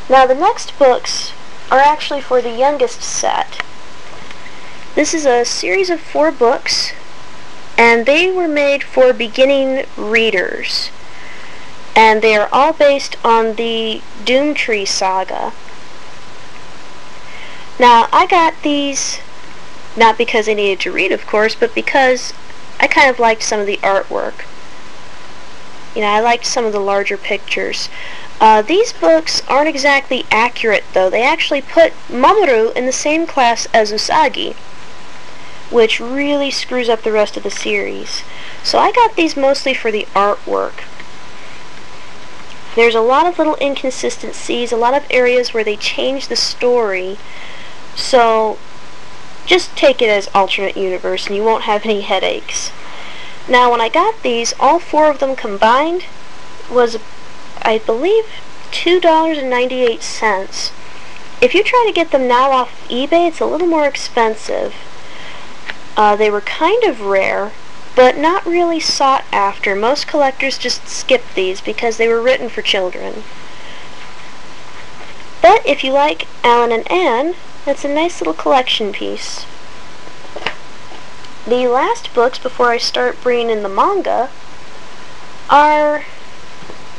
Now the next books are actually for the youngest set. This is a series of 4 books, and they were made for beginning readers. And they are all based on the Doomtree saga. Now, I got these not because I needed to read, of course, but because I kind of liked some of the artwork. You know, I liked some of the larger pictures. These books aren't exactly accurate, though. They actually put Mamoru in the same class as Usagi, which really screws up the rest of the series. So I got these mostly for the artwork. There's a lot of little inconsistencies, a lot of areas where they change the story, so just take it as alternate universe and you won't have any headaches. Now when I got these, all 4 of them combined was, I believe, $2.98. If you try to get them now off eBay, it's a little more expensive. They were kind of rare, but not really sought after. Most collectors just skip these because they were written for children. But if you like Alan and Anne, it's a nice little collection piece. The last books before I start bringing in the manga are,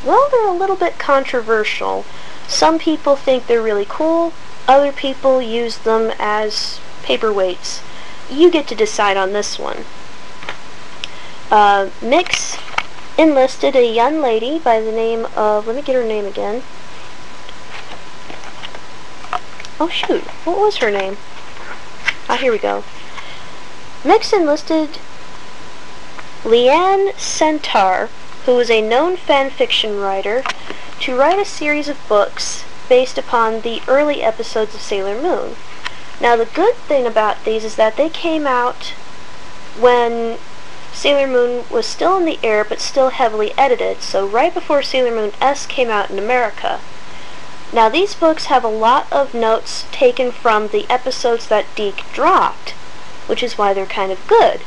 well, they're a little bit controversial. Some people think they're really cool, other people use them as paperweights. You get to decide on this one. Mix enlisted a young lady by the name of, let me get her name again. Oh shoot, what was her name? Ah, here we go. Mix enlisted Leanne Centaur, who is a known fan fiction writer, to write a series of books based upon the early episodes of Sailor Moon. Now the good thing about these is that they came out when Sailor Moon was still in the air but still heavily edited, so right before Sailor Moon S came out in America. Now these books have a lot of notes taken from the episodes that Deke dropped, which is why they're kind of good.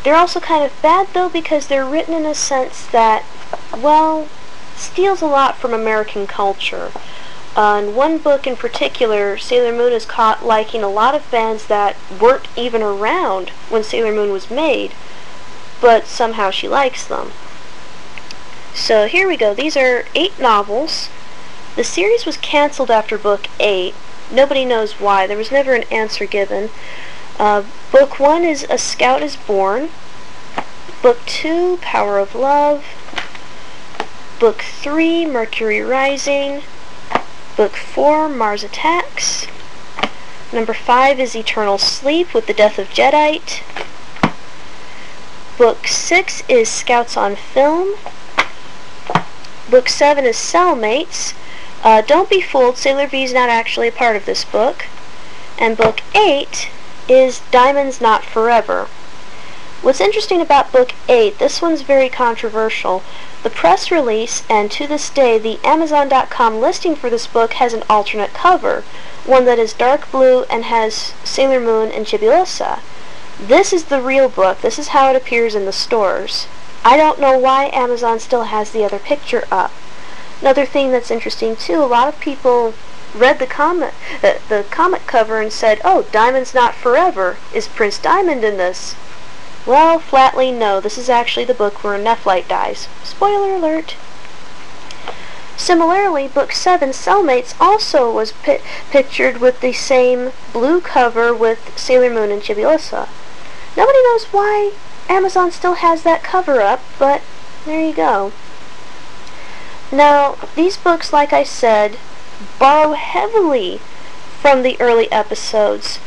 They're also kind of bad though because they're written in a sense that, well, steals a lot from American culture. In one book in particular, Sailor Moon is caught liking a lot of bands that weren't even around when Sailor Moon was made, but somehow she likes them. So here we go. These are 8 novels. The series was cancelled after book 8. Nobody knows why. There was never an answer given. Book 1 is A Scout is Born. Book 2, Power of Love. Book 3, Mercury Rising. Book 4, Mars Attacks. Number 5 is Eternal Sleep with the Death of Jadeite. Book 6 is Scouts on Film. Book 7 is Cellmates. Don't be fooled, Sailor V is not actually a part of this book. And book 8 is Diamonds Not Forever. What's interesting about book 8, this one's very controversial. The press release, and to this day, the Amazon.com listing for this book has an alternate cover, one that is dark blue and has Sailor Moon and Chibiusa. This is the real book. This is how it appears in the stores. I don't know why Amazon still has the other picture up. Another thing that's interesting too, a lot of people read the comic cover and said, "Oh, Diamond's Not Forever. Is Prince Diamond in this?" Well, flatly no. This is actually the book where Nephlite dies. Spoiler alert. Similarly, book 7, Cellmates, also was pictured with the same blue cover with Sailor Moon and Chibiusa. Nobody knows why Amazon still has that cover up, but there you go. Now, these books, like I said, borrow heavily from the early episodes,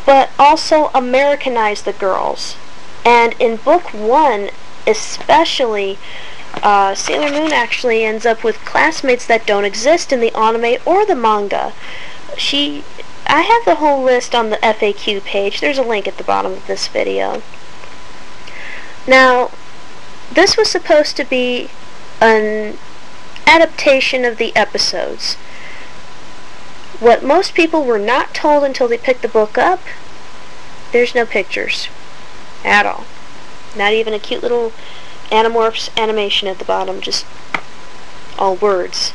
but also Americanize the girls. And in book 1, especially, Sailor Moon actually ends up with classmates that don't exist in the anime or the manga. I have the whole list on the FAQ page. There's a link at the bottom of this video. Now, this was supposed to be an adaptation of the episodes. What most people were not told until they picked the book up, there's no pictures at all. Not even a cute little Animorphs animation at the bottom, just all words.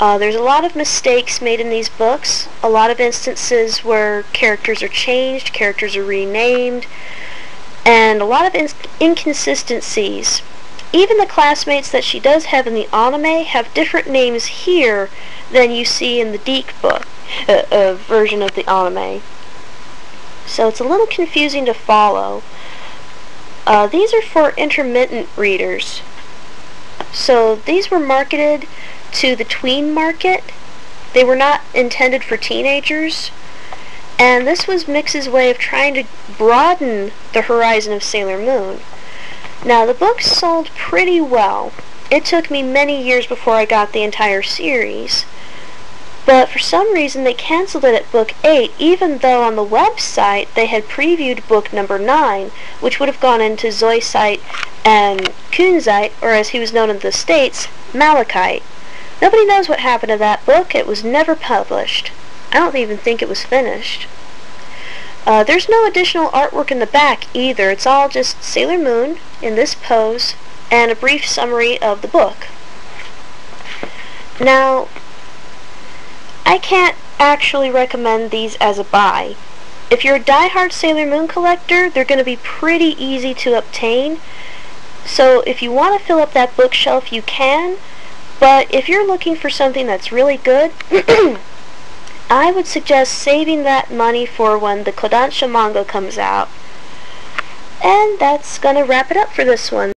There's a lot of mistakes made in these books, a lot of instances where characters are changed, characters are renamed, and a lot of inconsistencies. Even the classmates that she does have in the anime have different names here than you see in the Deke book version of the anime. So it's a little confusing to follow. These are for intermittent readers. So these were marketed to the tween market. They were not intended for teenagers. And this was Mix's way of trying to broaden the horizon of Sailor Moon. Now, the book sold pretty well. It took me many years before I got the entire series. But for some reason they canceled it at book 8, even though on the website they had previewed book number 9, which would have gone into Zoisite and Kunzite, or as he was known in the States, Malachite. Nobody knows what happened to that book. It was never published. I don't even think it was finished. There's no additional artwork in the back either. It's all just Sailor Moon in this pose and a brief summary of the book. Now, I can't actually recommend these as a buy. If you're a die-hard Sailor Moon collector, they're going to be pretty easy to obtain. So if you want to fill up that bookshelf, you can. But if you're looking for something that's really good, I would suggest saving that money for when the Kodansha manga comes out. And that's gonna wrap it up for this one.